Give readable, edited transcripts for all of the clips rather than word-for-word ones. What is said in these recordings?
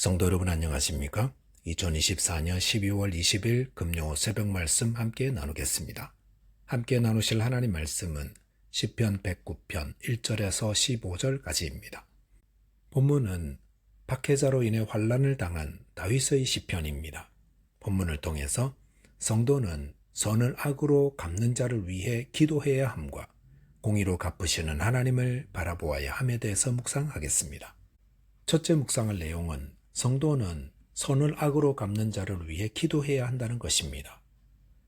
성도 여러분 안녕하십니까? 2024년 12월 20일 금요 새벽 말씀 함께 나누겠습니다. 함께 나누실 하나님 말씀은 시편 109편 1절에서 15절까지입니다. 본문은 박해자로 인해 환난을 당한 다윗의 시편입니다. 본문을 통해서 성도는 선을 악으로 갚는 자를 위해 기도해야 함과 공의로 갚으시는 하나님을 바라보아야 함에 대해서 묵상하겠습니다. 첫째 묵상할 내용은 성도는 선을 악으로 갚는 자를 위해 기도해야 한다는 것입니다.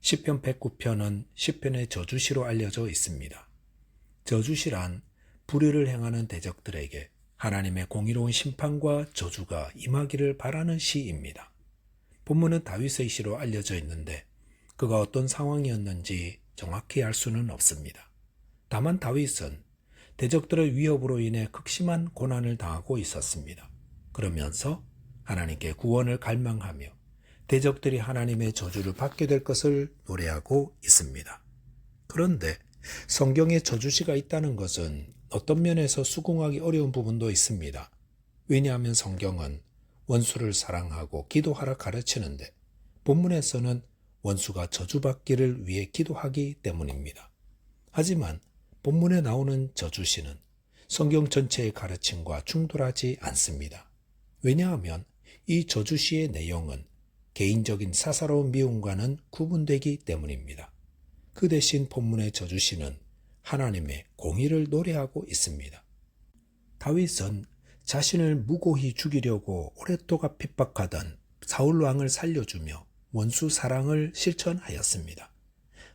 시편 109편은 시편의 저주시로 알려져 있습니다. 저주시란 불의를 행하는 대적들에게 하나님의 공의로운 심판과 저주가 임하기를 바라는 시입니다. 본문은 다윗의 시로 알려져 있는데 그가 어떤 상황이었는지 정확히 알 수는 없습니다. 다만 다윗은 대적들의 위협으로 인해 극심한 고난을 당하고 있었습니다. 그러면서 하나님께 구원을 갈망하며 대적들이 하나님의 저주를 받게 될 것을 노래하고 있습니다. 그런데 성경에 저주시가 있다는 것은 어떤 면에서 수긍하기 어려운 부분도 있습니다. 왜냐하면 성경은 원수를 사랑하고 기도하라 가르치는데 본문에서는 원수가 저주받기를 위해 기도하기 때문입니다. 하지만 본문에 나오는 저주시는 성경 전체의 가르침과 충돌하지 않습니다. 왜냐하면 이 저주시의 내용은 개인적인 사사로운 미움과는 구분되기 때문입니다. 그 대신 본문의 저주시는 하나님의 공의를 노래하고 있습니다. 다윗은 자신을 무고히 죽이려고 오랫동안 핍박하던 사울 왕을 살려주며 원수 사랑을 실천하였습니다.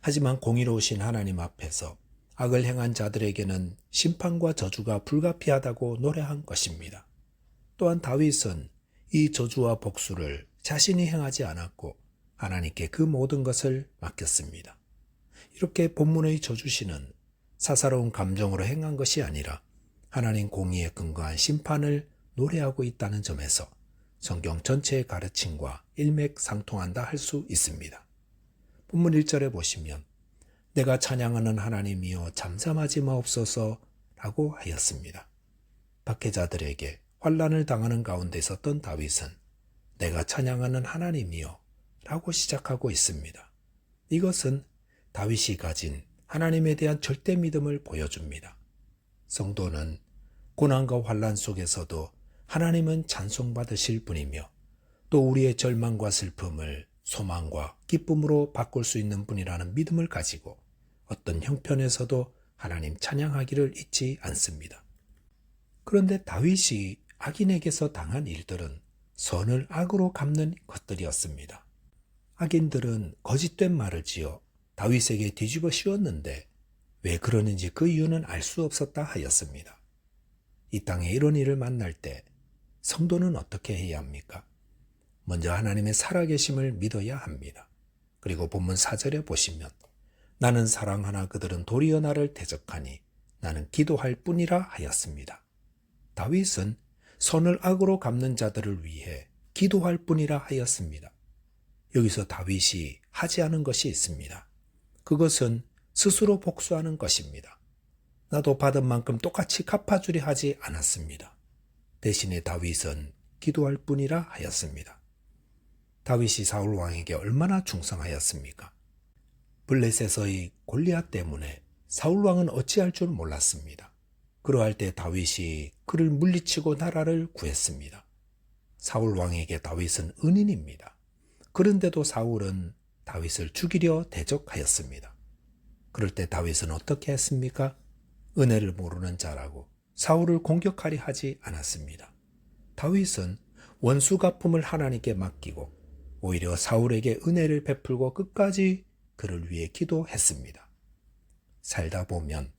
하지만 공의로우신 하나님 앞에서 악을 행한 자들에게는 심판과 저주가 불가피하다고 노래한 것입니다. 또한 다윗은 이 저주와 복수를 자신이 행하지 않았고 하나님께 그 모든 것을 맡겼습니다. 이렇게 본문의 저주시는 사사로운 감정으로 행한 것이 아니라 하나님 공의에 근거한 심판을 노래하고 있다는 점에서 성경 전체의 가르침과 일맥상통한다 할 수 있습니다. 본문 1절에 보시면 내가 찬양하는 하나님이여 잠잠하지 마옵소서 라고 하였습니다. 박해자들에게 환난을 당하는 가운데 있었던 다윗은 내가 찬양하는 하나님이여 라고 시작하고 있습니다. 이것은 다윗이 가진 하나님에 대한 절대 믿음을 보여줍니다. 성도는 고난과 환난 속에서도 하나님은 찬송받으실 분이며 또 우리의 절망과 슬픔을 소망과 기쁨으로 바꿀 수 있는 분이라는 믿음을 가지고 어떤 형편에서도 하나님 찬양하기를 잊지 않습니다. 그런데 다윗이 악인에게서 당한 일들은 선을 악으로 갚는 것들이었습니다. 악인들은 거짓된 말을 지어 다윗에게 뒤집어 씌웠는데 왜 그러는지 그 이유는 알 수 없었다 하였습니다. 이 땅에 이런 일을 만날 때 성도는 어떻게 해야 합니까? 먼저 하나님의 살아계심을 믿어야 합니다. 그리고 본문 4절에 보시면 나는 사랑하나 그들은 도리어 나를 대적하니 나는 기도할 뿐이라 하였습니다. 다윗은 선을 악으로 갚는 자들을 위해 기도할 뿐이라 하였습니다. 여기서 다윗이 하지 않은 것이 있습니다. 그것은 스스로 복수하는 것입니다. 나도 받은 만큼 똑같이 갚아주려 하지 않았습니다. 대신에 다윗은 기도할 뿐이라 하였습니다. 다윗이 사울 왕에게 얼마나 충성하였습니까? 블레셋의 골리앗 때문에 사울 왕은 어찌할 줄 몰랐습니다. 그러할 때 다윗이 그를 물리치고 나라를 구했습니다. 사울 왕에게 다윗은 은인입니다. 그런데도 사울은 다윗을 죽이려 대적하였습니다. 그럴 때 다윗은 어떻게 했습니까? 은혜를 모르는 자라고 사울을 공격하려 하지 않았습니다. 다윗은 원수 갚음을 하나님께 맡기고 오히려 사울에게 은혜를 베풀고 끝까지 그를 위해 기도했습니다. 살다 보면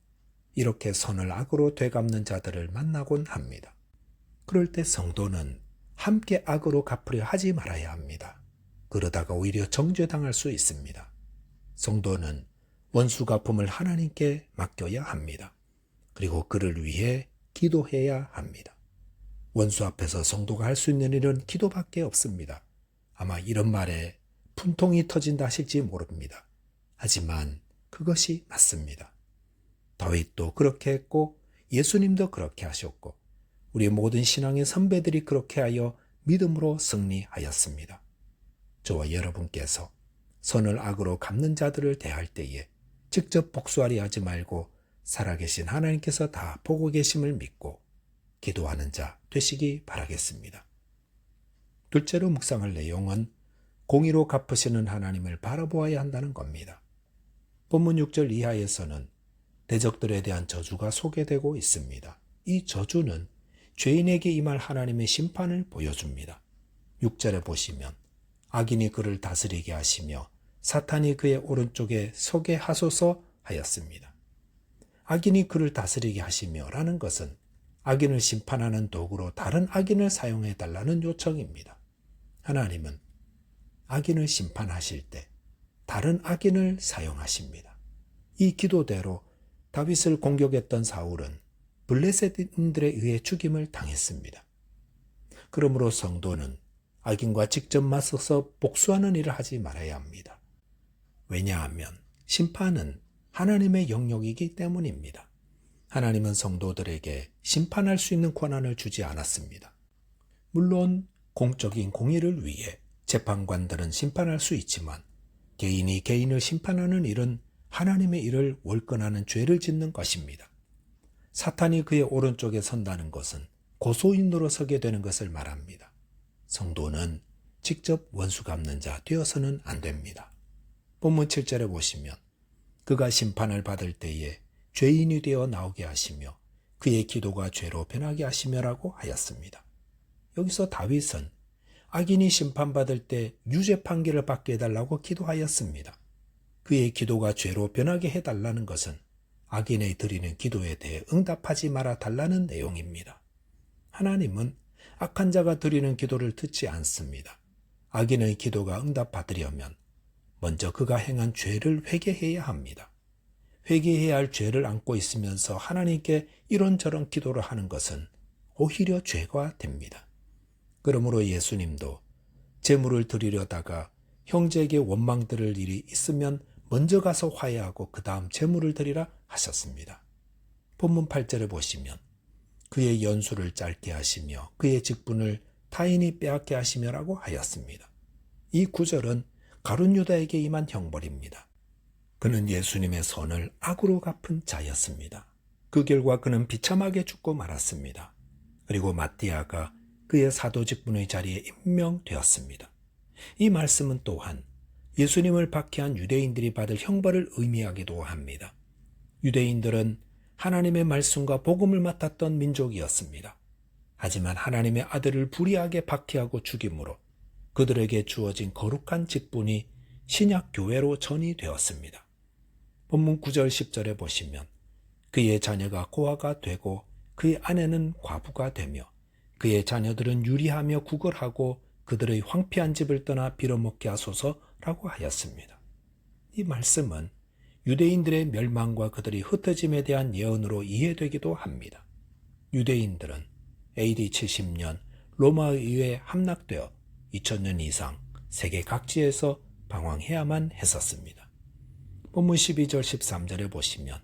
이렇게 선을 악으로 되갚는 자들을 만나곤 합니다. 그럴 때 성도는 함께 악으로 갚으려 하지 말아야 합니다. 그러다가 오히려 정죄당할 수 있습니다. 성도는 원수 갚음을 하나님께 맡겨야 합니다. 그리고 그를 위해 기도해야 합니다. 원수 앞에서 성도가 할 수 있는 일은 기도밖에 없습니다. 아마 이런 말에 분통이 터진다 하실지 모릅니다. 하지만 그것이 맞습니다. 다윗도 그렇게 했고 예수님도 그렇게 하셨고 우리 모든 신앙의 선배들이 그렇게 하여 믿음으로 승리하였습니다. 저와 여러분께서 선을 악으로 갚는 자들을 대할 때에 직접 복수하려 하지 말고 살아계신 하나님께서 다 보고 계심을 믿고 기도하는 자 되시기 바라겠습니다. 둘째로 묵상할 내용은 공의로 갚으시는 하나님을 바라보아야 한다는 겁니다. 본문 6절 이하에서는 대적들에 대한 저주가 소개되고 있습니다. 이 저주는 죄인에게 임할 하나님의 심판을 보여줍니다. 6절에 보시면 악인이 그를 다스리게 하시며 사탄이 그의 오른쪽에 서게 하소서 하였습니다. 악인이 그를 다스리게 하시며 라는 것은 악인을 심판하는 도구로 다른 악인을 사용해 달라는 요청입니다. 하나님은 악인을 심판하실 때 다른 악인을 사용하십니다. 이 기도대로 다윗을 공격했던 사울은 블레셋인들에 의해 죽임을 당했습니다. 그러므로 성도는 악인과 직접 맞서서 복수하는 일을 하지 말아야 합니다. 왜냐하면 심판은 하나님의 영역이기 때문입니다. 하나님은 성도들에게 심판할 수 있는 권한을 주지 않았습니다. 물론 공적인 공의를 위해 재판관들은 심판할 수 있지만 개인이 개인을 심판하는 일은 하나님의 일을 월권하는 죄를 짓는 것입니다. 사탄이 그의 오른쪽에 선다는 것은 고소인으로 서게 되는 것을 말합니다. 성도는 직접 원수 갚는 자 되어서는 안 됩니다. 본문 7절에 보시면 그가 심판을 받을 때에 죄인이 되어 나오게 하시며 그의 기도가 죄로 변하게 하시며라고 하였습니다. 여기서 다윗은 악인이 심판받을 때 유죄 판결을 받게 해달라고 기도하였습니다. 그의 기도가 죄로 변하게 해달라는 것은 악인의 드리는 기도에 대해 응답하지 말아 달라는 내용입니다. 하나님은 악한 자가 드리는 기도를 듣지 않습니다. 악인의 기도가 응답받으려면 먼저 그가 행한 죄를 회개해야 합니다. 회개해야 할 죄를 안고 있으면서 하나님께 이런저런 기도를 하는 것은 오히려 죄가 됩니다. 그러므로 예수님도 제물을 드리려다가 형제에게 원망 들을 일이 있으면 먼저 가서 화해하고 그 다음 제물을 드리라 하셨습니다. 본문 8절에 보시면 그의 연수를 짧게 하시며 그의 직분을 타인이 빼앗게 하시며라고 하였습니다. 이 구절은 가룟 유다에게 임한 형벌입니다. 그는 예수님의 선을 악으로 갚은 자였습니다. 그 결과 그는 비참하게 죽고 말았습니다. 그리고 마띠아가 그의 사도 직분의 자리에 임명되었습니다. 이 말씀은 또한 예수님을 박해한 유대인들이 받을 형벌을 의미하기도 합니다. 유대인들은 하나님의 말씀과 복음을 맡았던 민족이었습니다. 하지만 하나님의 아들을 불의하게 박해하고 죽임으로 그들에게 주어진 거룩한 직분이 신약 교회로 전이되었습니다. 본문 9절 10절에 보시면 그의 자녀가 고아가 되고 그의 아내는 과부가 되며 그의 자녀들은 유리하며 구걸하고 그들의 황폐한 집을 떠나 빌어먹게 하소서라고 하였습니다. 이 말씀은 유대인들의 멸망과 그들이 흩어짐에 대한 예언으로 이해되기도 합니다. 유대인들은 AD 70년 로마에 의해 함락되어 2000년 이상 세계 각지에서 방황해야만 했었습니다. 본문 12절 13절에 보시면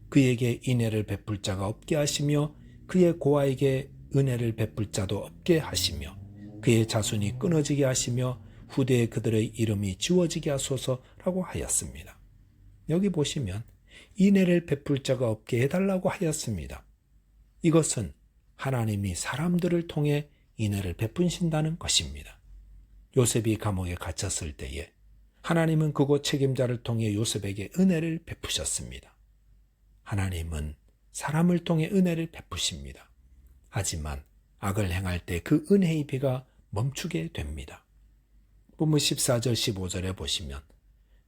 그에게 인애를 베풀 자가 없게 하시며 그의 고아에게 은혜를 베풀 자도 없게 하시며 그의 자손이 끊어지게 하시며 후대에 그들의 이름이 지워지게 하소서라고 하였습니다. 여기 보시면 인애를 베풀 자가 없게 해달라고 하였습니다. 이것은 하나님이 사람들을 통해 인애를 베푸신다는 것입니다. 요셉이 감옥에 갇혔을 때에 하나님은 그곳 책임자를 통해 요셉에게 은혜를 베푸셨습니다. 하나님은 사람을 통해 은혜를 베푸십니다. 하지만 악을 행할 때 그 은혜의 비가 멈추게 됩니다. 본문 14절 15절에 보시면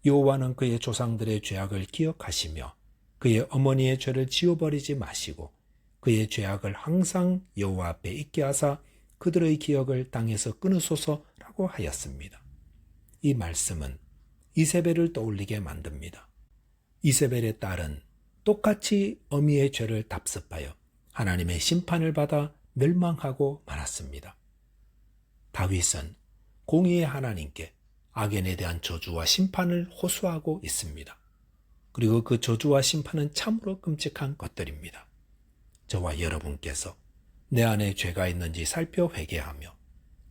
여호와는 그의 조상들의 죄악을 기억하시며 그의 어머니의 죄를 지워버리지 마시고 그의 죄악을 항상 여호와 앞에 있게 하사 그들의 기억을 땅에서 끊으소서라고 하였습니다. 이 말씀은 이세벨을 떠올리게 만듭니다. 이세벨의 딸은 똑같이 어미의 죄를 답습하여 하나님의 심판을 받아 멸망하고 말았습니다. 다윗은 공의의 하나님께 악인에 대한 저주와 심판을 호소하고 있습니다. 그리고 그 저주와 심판은 참으로 끔찍한 것들입니다. 저와 여러분께서 내 안에 죄가 있는지 살펴 회개하며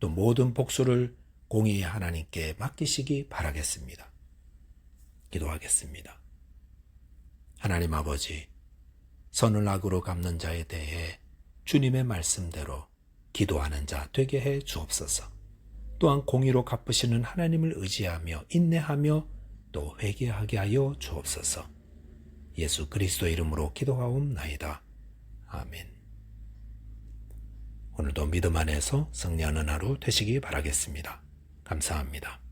또 모든 복수를 공의의 하나님께 맡기시기 바라겠습니다. 기도하겠습니다. 하나님 아버지, 선을 악으로 갚는 자에 대해 주님의 말씀대로 기도하는 자 되게 해 주옵소서. 또한 공의로 갚으시는 하나님을 의지하며 인내하며 또 회개하게 하여 주옵소서. 예수 그리스도의 이름으로 기도하옵나이다. 아멘. 오늘도 믿음 안에서 승리하는 하루 되시기 바라겠습니다. 감사합니다.